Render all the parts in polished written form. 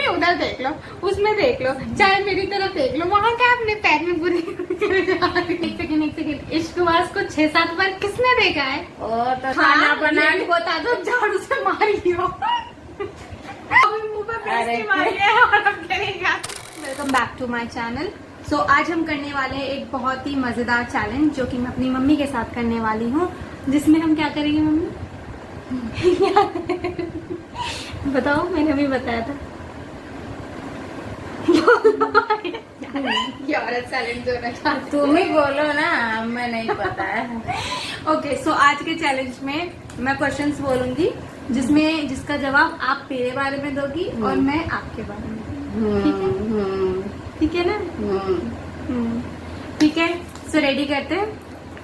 Mummy उधर देख लो, उसमें देख लो, चाहे मेरी तरफ देख लो, वहाँ क्या अपने पैर में बुरी एक सेकंड इश्कबाज को 6-7 बार किसने देखा है? और तो खाना बना ये बता दो, झाड़ू से मारी हो अभी मुंह पे पेस्टी मारी है और अब करेगा। Welcome back to my channel. So आज हम करने वाले हैं एक बहुत ही मजेदार चैलेंज जो कि मैं अपनी मम्मी के साथ करने वाली हूँ, जिसमें हम क्या करेंगे मम्मी? बताओ, मैंने अभी बताया था। ये औरत चैलेंज होना चाहती, तुम ही बोलो ना, हमें नहीं पता है। ओके, सो आज के चैलेंज में मैं क्वेश्चंस बोलूंगी जिसका जवाब आप मेरे बारे में दोगी और मैं आपके बारे में। ठीक है? ठीक है ना? ठीक है, सो रेडी करते हैं,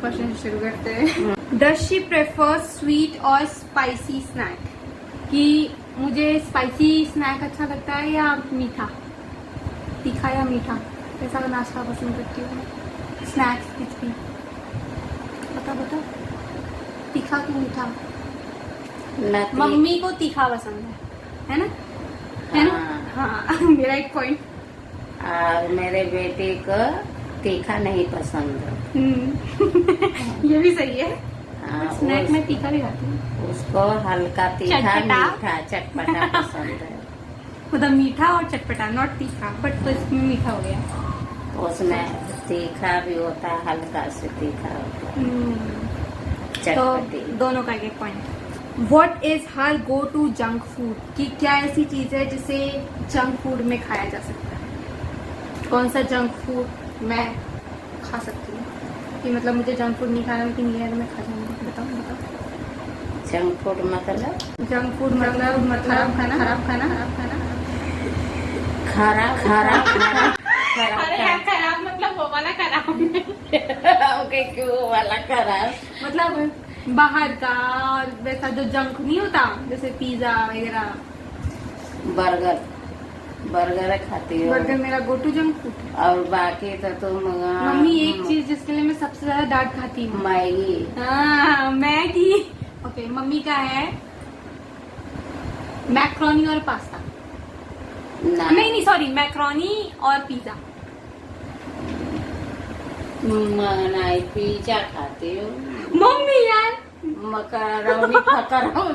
क्वेश्चन शुरू करते हैं। डज शी प्रेफर स्वीट और स्पाइसी स्नैक? कि मुझे स्पाइसी स्नैक अच्छा लगता है या मीठा, तीखा या मीठा, कैसा नाश्ता पसंद करती हूँ? स्नैक्स कुछ भी बता, तीखा कि मीठा? मम्मी को तीखा पसंद है ना? है ना? हाँ मेरा एक पॉइंट। और मेरे बेटे को तीखा नहीं पसंद। ये भी सही है। स्नैक में तीखा भी खाती हूँ। उसको हल्का तीखा चटपटा। मीठा चटपटा पसंद है। मतलब मीठा और चटपटा, नॉट तीखा, बट तो इसमें मीठा हो गया। उसमें तीखा भी होता है, हल्का से तीखा होता है। तो चटपटी। दोनों का एक point. What is her go to junk food? कि क्या ऐसी चीज है जिसे जंक फूड में खाया जा सकता है? कौन सा जंक फूड मैं खा सकती हूँ? कि मतलब मुझे जंक फूड नहीं खाना लेकिन ये है तो मैं खा जाऊंगी। बताओ। जंक फूड मतलब? जंक फूड मतलब खराब खाना। खराब मतलब वो वाला खराब ओके, क्यों वाला खराब? मतलब बाहर का, और वैसा जो जंक नहीं होता जैसे पिज्जा वगैरह। बर्गर खाती हो? बर्गर मेरा गो टू जंक फूड। और बाकी तो तुम मम्मी एक चीज जिसके लिए मैं सबसे ज्यादा डांट खाती हूँ, मैगी। हाँ मैगी। ओके, मम्मी का है मैक्रोनी और पास्ता। नहीं सॉरी, मैक्रोनी और पिज्जा। नहीं, पिज्जा खाती हो मम्मी यार मकरोनी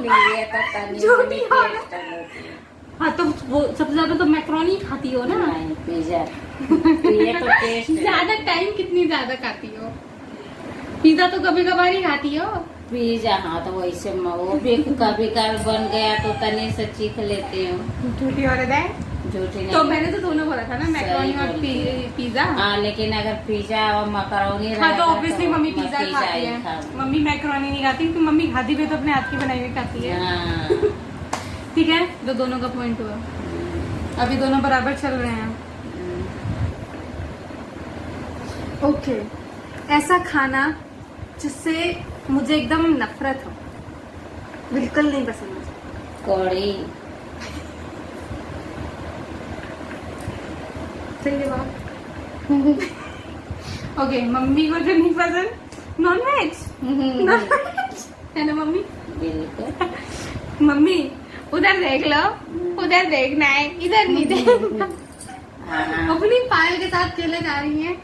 ये तो तनी झूठी टेस्ट औरत। होती है। हाँ तो वो सबसे ज्यादा तो मैक्रोनी खाती हो ना? नहीं, पिज्जा ये तो टेस्ट है। ज्यादा टाइम कितनी ज्यादा खाती हो? पिज्जा तो कभी कभार ही खाती हो। पिज्जा हाँ, तो वैसे वो भी कभी कभी बन गया तो तनी से चीख लेती हूँ। झूठी औरत है। झूठी नहीं। तो मैंने तो दोनों बोला था ना, मैक्रोनी और पिज्जा। हाँ, लेकिन अगर पिज्जा और मकरोनी हाँ तो ऑब्वियसली मम्मी पिज्जा खाती है, मम्मी मैक्रोनी नहीं खाती क्योंकि मम्मी खाती भी तो अपने हाथ की बनाई हुई खाती है। हाँ। ठीक है, तो दोनों का पॉइंट हुआ। अभी दोनों बराबर चल रहे हैं। ओके, ऐसा खाना जिससे मुझे एकदम नफरत हो, बिल्कुल नहीं पसंद मुझे। कौड़ी। सही जवाब। ओके, मम्मी को जो नहीं पसंद नॉन वेज है ना मम्मी? बिल्कुल। मम्मी उधर देख लो, उधर देखना है, इधर नहीं देखना। हाँ। अपनी पायल के साथ चले जा रही हैं।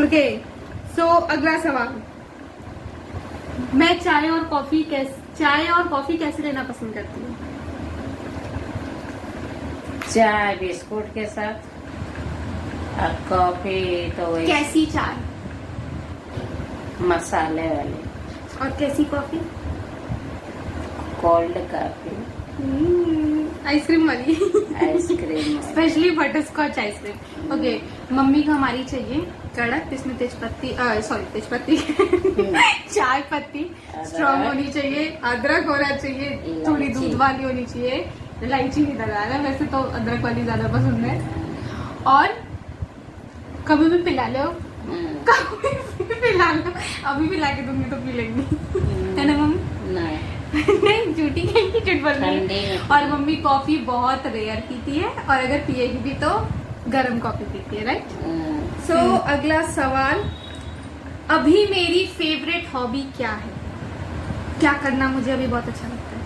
ओके, सो अगला सवाल। मैं चाय और कॉफी कैसे लेना पसंद करती हूँ? चाय बिस्कुट के साथ और कॉफी तो वही कैसी चाय? मसाले वाली। और कैसी कॉफी? Cold coffee. आइसक्रीम वाली। Ice cream. Specially butterscotch ice cream. Okay, mummy को हमारी चाहिए कड़क, जिसमें तेजपत्ती चाय पत्ती स्ट्रॉन्ग होनी चाहिए, अदरक होना चाहिए, थोड़ी दूध वाली होनी चाहिए, इलायची नहीं डालना, वैसे तो अदरक वाली ज्यादा पसंद है। और कभी भी पिला लो, कभी भी पिला लो, अभी पिला के दूंगी तो पी लेंगी, है ना मम्मी? नहीं झूठी कहीं की झूठ बोल रही है। और मम्मी कॉफी बहुत रेयर पीती है, और अगर पिएगी भी तो गरम कॉफी पीती है, राइट? सो अगला सवाल। अभी मेरी फेवरेट हॉबी क्या है? क्या करना मुझे अभी बहुत अच्छा लगता है?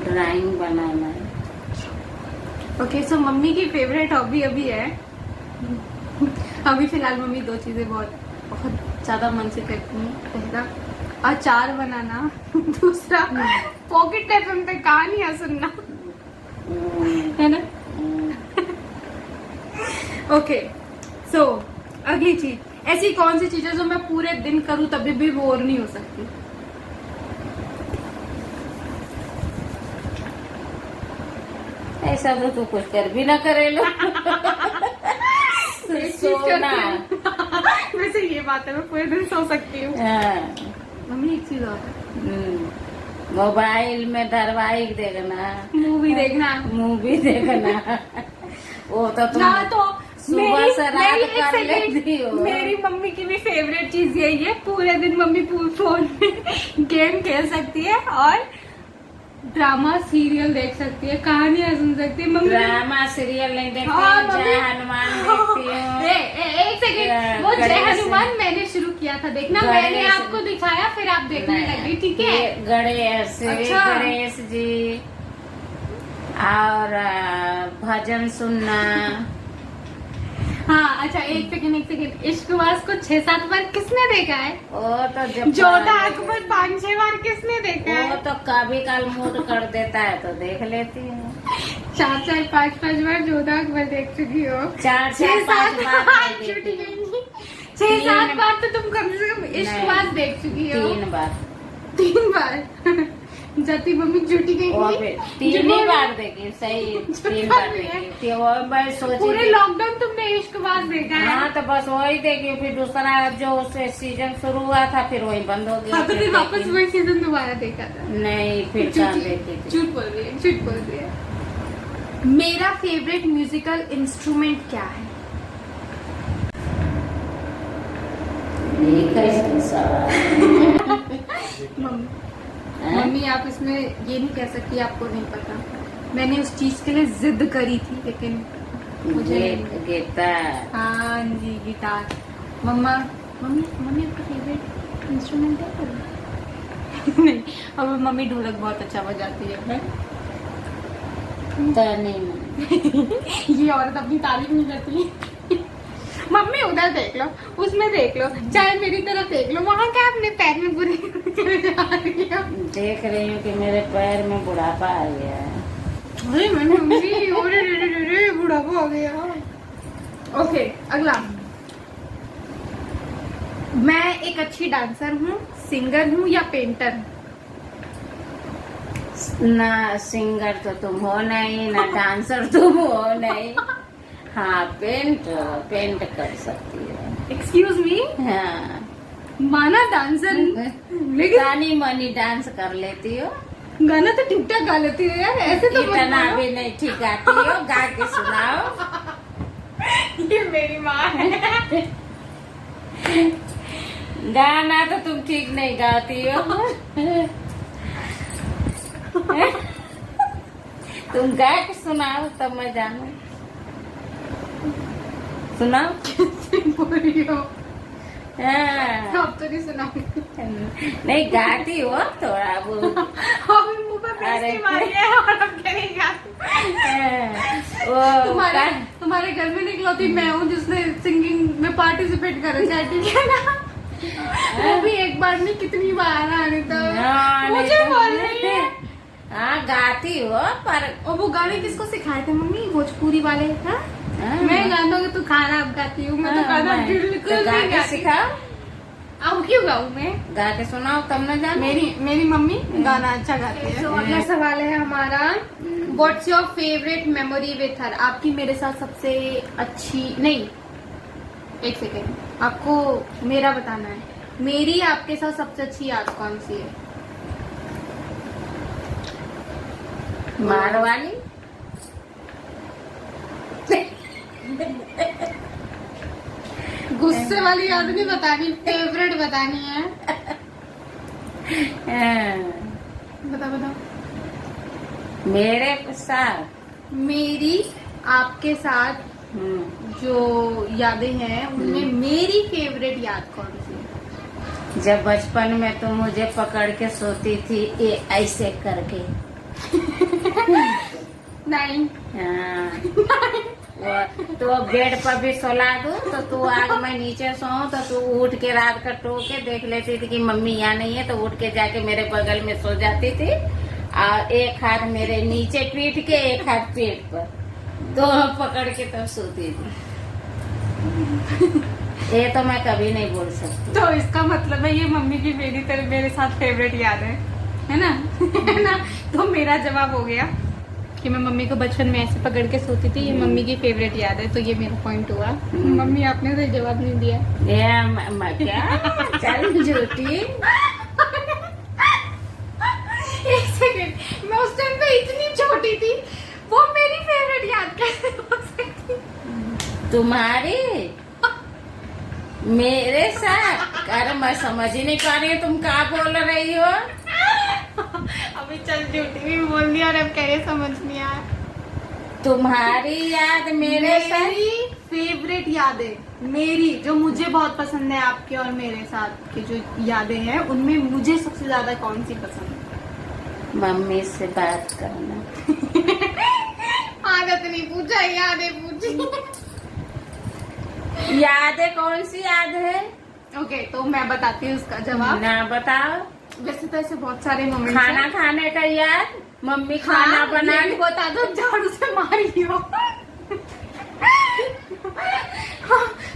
ड्राइंग बनाना है। ओके, सो मम्मी की फेवरेट हॉबी अभी है, अभी फिलहाल मम्मी दो चीजें बहुत ज्यादा मन से करती हैं। पहला अचार बनाना, दूसरा पॉकेट एफएम पे कहानियां सुनना, है ना। ओके, सो अगली चीज, ऐसी कौन सी चीजें जो मैं पूरे दिन करूं तभी भी बोर नहीं हो सकती? ऐसा तो तू कुछ कर भी ना करे लो। सोना। वैसे ये बात है, मैं पूरे दिन सो सकती हूँ। हाँ। मम्मी एक चीज और है, मोबाइल में धारावाहिक देखना, मूवी देखना वो तो तुम ना, तो सुबह से रात कर लेती हो। मेरी मम्मी की भी फेवरेट चीज यही है, पूरे दिन मम्मी फोन में गेम खेल सकती है और ड्रामा सीरियल देख सकती है, कहानियां सुन सकती है। मम्मी ड्रामा सीरियल नहीं देखती, हाँ, जय हनुमान देखती हूँ। एक सेकंड, वो जय हनुमान मैंने शुरू किया था देखना, मैंने आपको दिखाया, फिर आप देखने लगी, ठीक है। गणेश, अच्छा। गणेश जी और भजन सुनना। हाँ अच्छा, एक सेकंड, इश्कबाज को 6-7 बार किसने देखा है? वो तो जब जोधा अकबर 5-6 बार किसने देखा है? वो तो कभी काल मूड कर देता है तो देख लेती हूँ। 4-4, 5-5 बार जोधा अकबर देख चुकी हो। 4-4, 5 बार नहीं छुट्टी देखती हूँ। गई। 6-7 बार तो तुम कम से कम इश्कबाज देख चुकी हो। 3 बार। 3 बार जाती मम्मी झूठी गई। वो भी 3 ही बार देखी, सही 3 बार देखी। वो मैं सोची पूरे लॉकडाउन तुमने इश्कबाज देखा है? हाँ, तो बस वही देखी, फिर दूसरा जो उससे सीजन शुरू हुआ था फिर वही बंद हो गया। हाँ, तो फिर वापस वही सीजन दोबारा देखा था? नहीं, फिर कहाँ देखी थी। झूठ बोल रही है। मेरा फेवरेट म्यूजिकल इंस्ट्रूमेंट क्या है? ये कैसा सवाल। मम्मी आप इसमें ये नहीं कह सकती आपको नहीं पता, मैंने उस चीज के लिए जिद करी थी लेकिन मुझे गिटार। हाँ जी, गिटार। मम्मी आपका फेवरेट इंस्ट्रूमेंट है? नहीं, अब मम्मी ढोलक बहुत अच्छा बजाती है। तो नहीं ये औरत अपनी तारीफ नहीं करती। मम्मी उधर देख लो, उसमें देख लो, चाहे मेरी तरफ देख लो, वहाँ क्या अपने पैर में बुरी जा रही है? देख रही हूँ कि मेरे पैर में बुढ़ापा आ गया है। अरे मम्मी बुढ़ापा हो गया। ओके, अगला, मैं एक अच्छी डांसर हूँ, सिंगर हूँ या पेंटर? ना सिंगर तो तुम हो नहीं, ना डांसर तुम हो नहीं। हाँ, पेंट कर सकती है। Excuse me? हाँ, माना डांसर, लेकिन गानी मनी डांस कर लेती हो। गाना तो ठीक ठाक गा लेती हो यार, ऐसे तो मत इतना बोलो। भी नहीं ठीक गाती हो, गा के सुनाओ। ये मेरी माँ है। गाना तो तुम ठीक नहीं गाती हो। तुम गा के सुनाओ तब मैं जानू। सुनाओ। बोल रही हो? हाँ। अब तो नहीं सुनाऊंगी। नहीं, गाती हो थोड़ा बहुत। अभी मुंह पे बेइज्जती मारी है और अब क्या नहीं गाती। तुम्हारे घर में निकलौती मैं हूँ जिसने सिंगिंग में पार्टिसिपेट करा, ठीक है ना? वो भी एक बार नहीं, कितनी बार आने तो मुझे बोल रही है। हाँ, गाती हो पर। और वो गाने किसको सिखाए थे मम्मी? भोजपुरी वाले? हाँ, मैं गाना हूँ तू खाना अब गाती हूँ, मैं तो गाना बिल्कुल नहीं गाती। सिखाओ। अब क्यों गाऊँ मैं? गा के सुनाओ तब न जानो। मेरी मम्मी गाना अच्छा गाती है। तो अगला सवाल है हमारा, what's your favourite memory with her? आपकी मेरे साथ सबसे अच्छी, नहीं एक सेकेंड, आपको मेरा बताना है, मेरी आपके साथ सबसे अच्छी याद कौन सी है? मारवाड़ी। गुस्से वाली याद नहीं बतानी, फेवरेट बतानी है। बताओ। मेरे साथ, मेरी आपके साथ जो यादें हैं उनमें मेरी फेवरेट याद कौन सी है? जब बचपन में तुम मुझे पकड़ के सोती थी ये ऐसे करके। नहीं। हाँ। तो बेड पर भी सोला दूं तो तू आग मैं नीचे सोऊं तो तू उठ के रात का टोके देख लेती थी कि मम्मी यहाँ नहीं है, तो उठ के जाके मेरे बगल में सो जाती थी और एक हाथ मेरे नीचे पीठ के एक हाथ पेट पर, दोनों पकड़ के तब सोती थी। ये तो मैं कभी नहीं बोल सकती। तो इसका मतलब है ये मम्मी की मेरे साथ फेवरेट याद है ना? है ना? तो मेरा जवाब हो गया कि मैं मम्मी को बचपन में ऐसे पकड़ के सोती थी, ये मम्मी की फेवरेट याद है, तो ये मेरा पॉइंट हुआ। मम्मी आपने तो जवाब नहीं दिया। ये क्या चल झूठी। एक सेकंड, मैं उस टाइम पे इतनी छोटी थी, वो मेरी फेवरेट याद कैसे हो सकती? तुम्हारी मेरे साथ? अरे मैं समझ ही नहीं पा रही हूँ तुम क्या बोल रही हो। अभी चल झूठी भी बोल दिया और अब कह रहे समझ नहीं आया। तुम्हारी याद मेरे साथ? मेरी फेवरेट यादें, मेरी जो मुझे बहुत पसंद है, आपके और मेरे साथ की जो यादें हैं उनमें मुझे सबसे ज्यादा कौन सी पसंद है? मम्मी से बात करना। आदत नहीं पूछा, यादें पूछी। यादें कौन सी याद है? ओके, तो मैं बताती हूँ उसका जवाब। ना बताओ। वैसे तो ऐसे बहुत सारे मोमेंट्स खाना खाने का याद, मम्मी खाना बना ये भी बता दो, झाड़ू से मारी हो।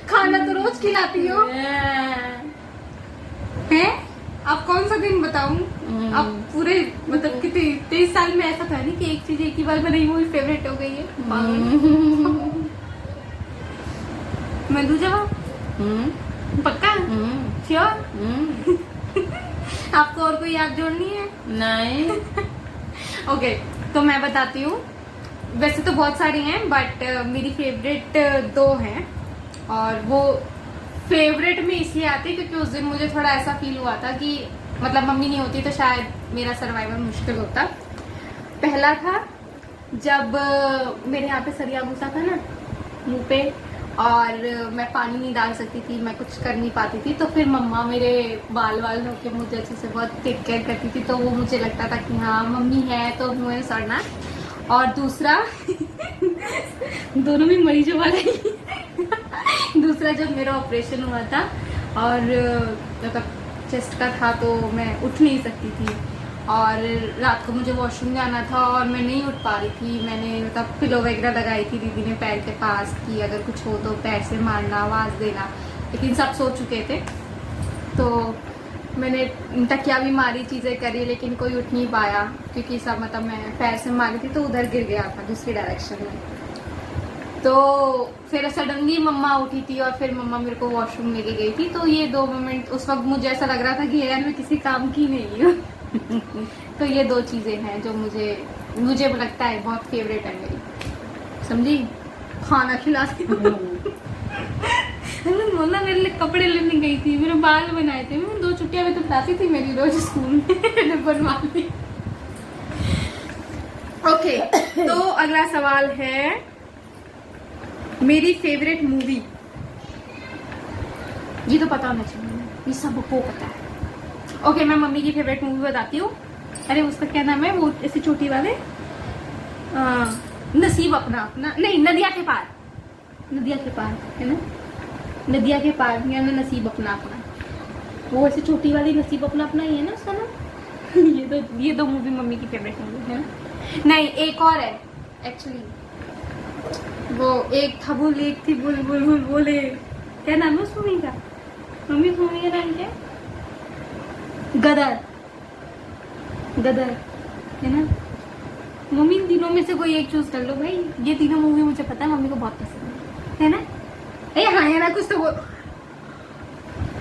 खाना तो रोज खिलाती हो हैं? अब कौन सा दिन बताऊं? अब पूरे मतलब कितने 23 साल में ऐसा था नहीं कि एक चीज एक ही बार बनाई हुई फेवरेट हो गई है। मैं दूं जवाब? पक्का? श्योर? आपको और कोई याद जोड़नी है? नहीं। ओके, तो मैं बताती हूँ। वैसे तो बहुत सारी हैं बट मेरी फेवरेट 2 हैं, और वो फेवरेट में इसलिए आती है क्योंकि उस दिन मुझे थोड़ा ऐसा फील हुआ था कि मतलब मम्मी नहीं होती तो शायद मेरा सर्वाइवल मुश्किल होता। पहला था जब मेरे यहाँ पे सरिया घुसा था ना मुंह पे, और मैं पानी नहीं डाल सकती थी, मैं कुछ कर नहीं पाती थी, तो फिर मम्मा मेरे बाल होके मुझे अच्छे से बहुत टेक केयर करती थी, तो वो मुझे लगता था कि हाँ मम्मी है तो मुझे सड़ना। और दूसरा दोनों में मरीजों वाला ही। दूसरा जब मेरा ऑपरेशन हुआ था और मतलब चेस्ट का था, तो मैं उठ नहीं सकती थी और रात को मुझे वॉशरूम जाना था और मैं नहीं उठ पा रही थी। मैंने मतलब पिलो वगैरह लगाई थी दीदी ने पैर के पास कि अगर कुछ हो तो पैर से मारना, आवाज़ देना, लेकिन सब सो चुके थे। तो मैंने तकिया भी मारी, चीज़ें करी, लेकिन कोई उठ नहीं पाया क्योंकि सब मतलब मैं पैर से मारी थी तो उधर गिर गया था दूसरी डायरेक्शन में। तो फिर सडनली मम्मा उठी थी और फिर मम्मा मेरे को वॉशरूम लेके गई थी। तो ये 2 मोमेंट उस वक्त मुझे ऐसा लग रहा था कि यार मैं किसी काम की नहीं हूँ। तो ये 2 चीजें हैं जो मुझे लगता है बहुत फेवरेट है मेरी, समझी? खाना खिलाती बोला मेरे लिए कपड़े लेने गई थी, मेरे बाल बनाए थे, मैं 2 छुट्टियां में तो लाती थी मेरी रोज स्कूल में बनवा ली। ओके, तो अगला सवाल है मेरी फेवरेट मूवी। ये तो पता होना चाहिए, ये सबको पता है। ओके, मैं मम्मी की फेवरेट मूवी बताती हूँ। अरे उसका क्या नाम है वो ऐसी छोटी वाले, नसीब अपना नहीं, नदिया के पार है ना, नदिया के पार या नसीब अपना, वो ऐसी छोटी वाली नसीब अपना ही है ना उसका नाम। ये दो मूवी मम्मी की फेवरेट मूवी है ना। नहीं, एक और है एक्चुअली, वो एक था बुल, एक थी बुल बुल बुल बोले, क्या नाम है उस मूवी का? मम्मी उस मूवी का नाम क्या? गदर है ना। मम्मी इन तीनों में से कोई एक चूज कर लो भाई, ये तीनों मूवी मुझे पता है मम्मी को बहुत पसंद है ना। हाँ है ना, कुछ तो वो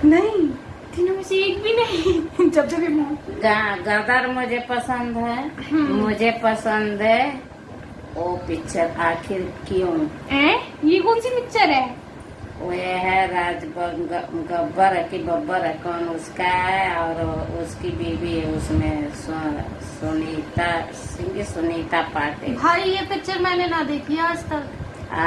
नहीं, तीनों में से एक भी नहीं। जब गदर मुझे पसंद है। मुझे पसंद है वो पिक्चर आखिर क्यों। ये कौन सी पिक्चर है? वो है राज गब्बर की बब्बर है कौन उसका है, और उसकी बीवी है उसमें सुनीता सिंह, सुनीता पाटिल। भाई ये पिक्चर मैंने ना देखी आज तक।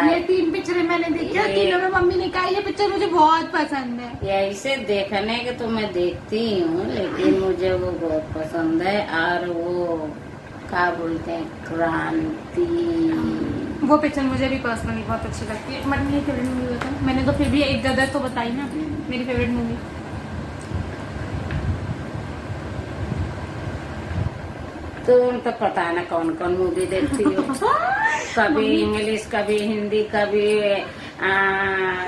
ये 3 पिक्चरें मैंने देखी और तीनों में मम्मी ने कहा ये पिक्चर मुझे बहुत पसंद है। ये ऐसे देखने के तो मैं देखती हूँ, लेकिन मुझे वो बहुत पसंद है। और वो क्या बोलते हैं, क्रांति। वो पिक्चर मुझे भी पर्सनली बहुत अच्छी लगती है, बट मेरी फेवरेट मूवी होता है। मैंने तो फिर भी एक गदर तो बताई ना मेरी फेवरेट मूवी। तुम तो पता ना कौन कौन मूवी देखती हो। कभी इंग्लिश, कभी हिंदी, कभी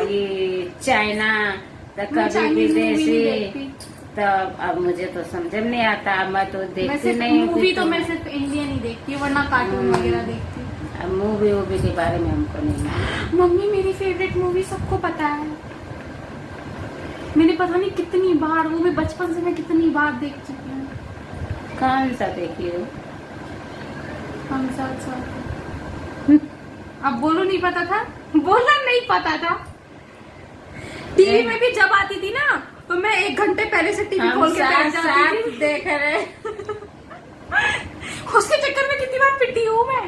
ये चाइना, तो कभी विदेशी। तो अब मुझे तो समझ में नहीं आता, मैं तो देखती नहीं। मूवी तो मैं सिर्फ इंडियन ही देखती हूँ, वरना कार्टून वगैरह देखती हूँ। अब मूवी वूवी के बारे में हमको नहीं मालूम। मम्मी मेरी फेवरेट मूवी सबको पता है। मैंने पता नहीं कितनी बार, वो मैं बचपन से मैं कितनी बार देख चुकी हूँ। कौन सा देखी हो? हम साथ साथ। अब बोलो नहीं पता था, बोलना नहीं पता था। टीवी में भी जब आती थी ना, तो मैं 1 घंटे पहले से टीवी खोल के बैठ जाती थी। देख रहे। उसके चक्कर में कितनी बार पिटी हूँ मैं।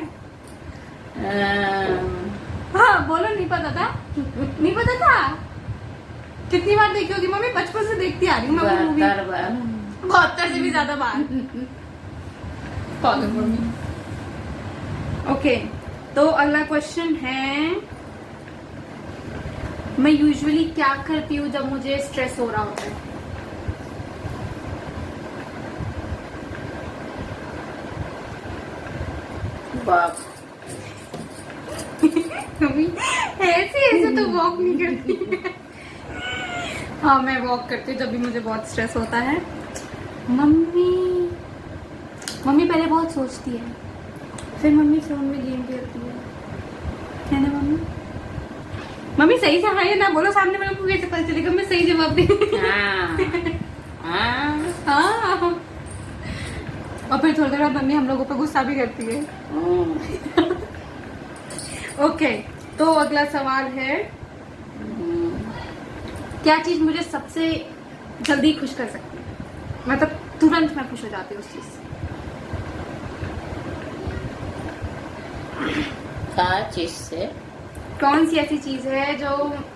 हाँ बोलो, नहीं पता था, नहीं पता था। कितनी बार देखी होगी मम्मी, बचपन से देखती आ रही हूँ मैं मूवी। 72 से भी ज्यादा बार। मम्मी। ओके, तो अगला क्वेश्चन है, मैं यूजुअली क्या करती हूँ जब मुझे स्ट्रेस हो रहा होता है? वॉक। ऐसे तो वॉक नहीं करती। हाँ मैं वॉक करती हूँ जब भी मुझे बहुत स्ट्रेस होता है। मम्मी पहले बहुत सोचती है, फिर मम्मी फोन में गेम खेलती है ना मम्मी? मम्मी सही से हाँ या ना बोलो, सामने वालों को कैसे पता चलेगा मैं सही जवाब दी? हाँ। और फिर थोड़ी देर बाद मम्मी हम लोगों पर गुस्सा भी करती है। ओके, तो अगला सवाल है, क्या चीज मुझे सबसे जल्दी खुश कर सकती है? मतलब तुरंत मैं खुश हो जाती हूँ उस चीज से। क्या चीज से? कौन सी ऐसी चीज है जो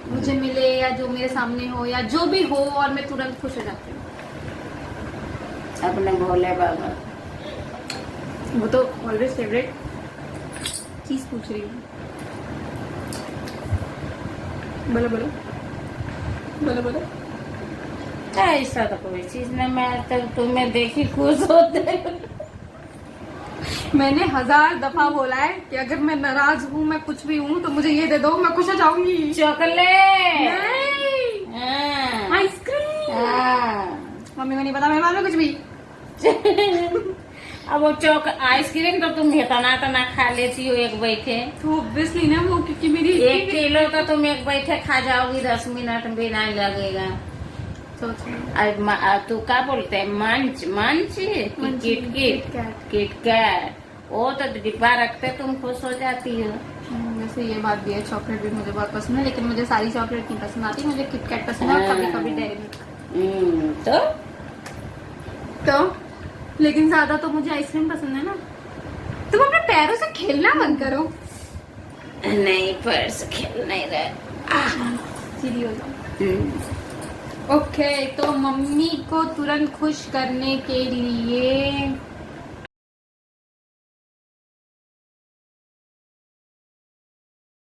मुझे मिले या जो मेरे सामने हो या जो भी हो और मैं तुरंत खुश हो जाती हूँ? अपने भोले बाबा। वो तो ऑलवेज फेवरेट चीज पूछ रही हूँ। बोलो बोलो बोलो बोलो। ऐसा तो कोई चीज नहीं, मैं तो तुम्हें देखी खुश होते। मैंने 1000 दफा बोला है कि अगर मैं नाराज हूँ, मैं कुछ भी हूँ, तो मुझे ये दे दो, मैं खुश हो जाऊंगी। चॉकलेट। आइसक्रीम। मम्मी को नहीं पता मेरे बारे में कुछ भी। अब वो आइसक्रीम तो तुम तना खा लेती हो एक बैठे। तो ऑब्वियसली ना, वो क्योंकि मेरी 1 किलो तो तुम एक बैठे खा जाओगी, 10 मिनट भी नहीं लगेगा। तू क्या बोलते हैं, मंच किटकैट, वो तो डिब्बा रखते तुम खुश हो जाती हो। जैसे ये बात भी है, चॉकलेट भी मुझे बहुत पसंद है, लेकिन मुझे सारी चॉकलेट नहीं पसंद आती। मुझे किटकैट पसंद है और कभी कभी डेयरी मिल्क। तो लेकिन ज्यादा तो मुझे आइसक्रीम पसंद है ना। तुम अपने पैरों से खेलना बंद करो। नहीं, पैर से खेल नहीं रहे, सीधी हो जाओ। ओके, तो मम्मी को तुरंत खुश करने के लिए